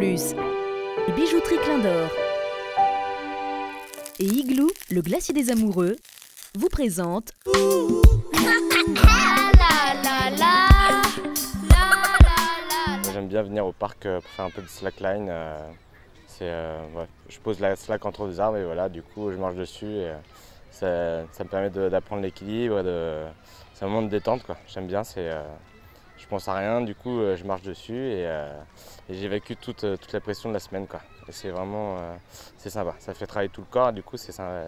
Plus, et Bijouterie Clin d'Or et Igloo, le glacier des amoureux, vous présente J'aime bien venir au parc pour faire un peu de slackline. Ouais, je pose la slack entre deux arbres et voilà, du coup je marche dessus et ça me permet d'apprendre l'équilibre. C'est un moment de détente, quoi. J'aime bien, je pense à rien, du coup je marche dessus et j'évacue toute la pression de la semaine, quoi. Et c'est vraiment c'est sympa, ça fait travailler tout le corps, du coup ça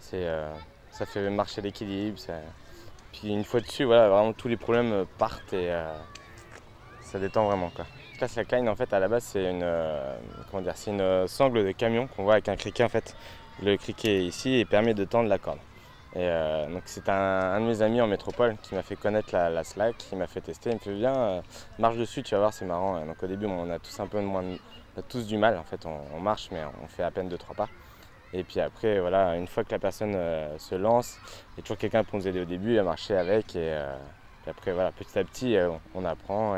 fait marcher l'équilibre. Puis une fois dessus, voilà, vraiment tous les problèmes partent et ça détend vraiment, quoi. La slackline, en fait, à la base, c'est une sangle de camion qu'on voit avec un criquet, en fait. Le criquet ici permet de tendre la corde. Et donc c'est un de mes amis en métropole qui m'a fait connaître la slack, qui m'a fait tester. Il me fait viens, marche dessus, tu vas voir, c'est marrant. Donc au début, on a tous un peu on a tous du mal. En fait, on marche, mais on fait à peine 2-3 pas. Et puis après, voilà, une fois que la personne se lance, il y a toujours quelqu'un pour nous aider au début à marcher avec. Et après, voilà, petit à petit, on apprend.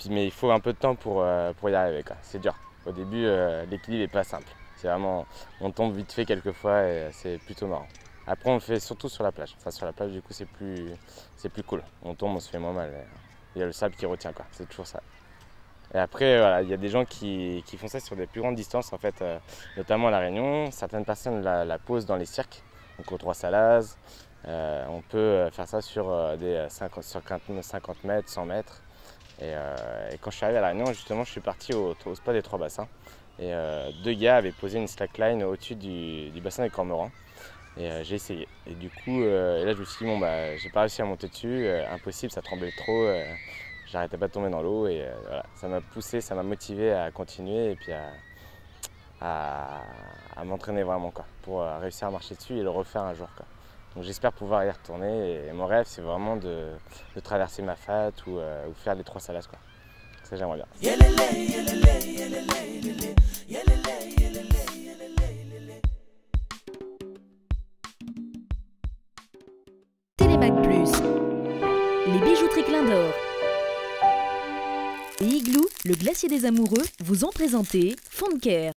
Mais il faut un peu de temps pour y arriver, quoi. C'est dur. Au début, l'équilibre n'est pas simple. C'est vraiment, on tombe vite fait quelquefois et c'est plutôt marrant. Après, on le fait surtout sur la plage. Enfin, sur la plage, du coup, c'est plus cool. On tombe, on se fait moins mal. Il y a le sable qui retient, quoi. C'est toujours ça. Et après, voilà, il y a des gens qui font ça sur des plus grandes distances, en fait, notamment à La Réunion. Certaines personnes la posent dans les cirques, donc aux Trois-Salazes. On peut faire ça sur 50 mètres, 100 mètres. Et quand je suis arrivé à La Réunion, justement, je suis parti au spot des Trois Bassins. Et deux gars avaient posé une slackline au-dessus du bassin des Cormorans. Et j'ai essayé. Et du coup, là, je me suis dit, bon, bah, j'ai pas réussi à monter dessus, impossible, ça tremblait trop. J'arrêtais pas de tomber dans l'eau et voilà, ça m'a poussé, ça m'a motivé à continuer et puis à m'entraîner vraiment, quoi, pour réussir à marcher dessus et le refaire un jour, quoi. Donc j'espère pouvoir y retourner et mon rêve c'est vraiment de traverser ma FAT ou faire les Trois-Salazes, quoi. Ça j'aimerais bien. Télémac Plus, les Bijouteries Clin d'Or et Igloo, le glacier des amoureux, vous ont présenté Fond de Care.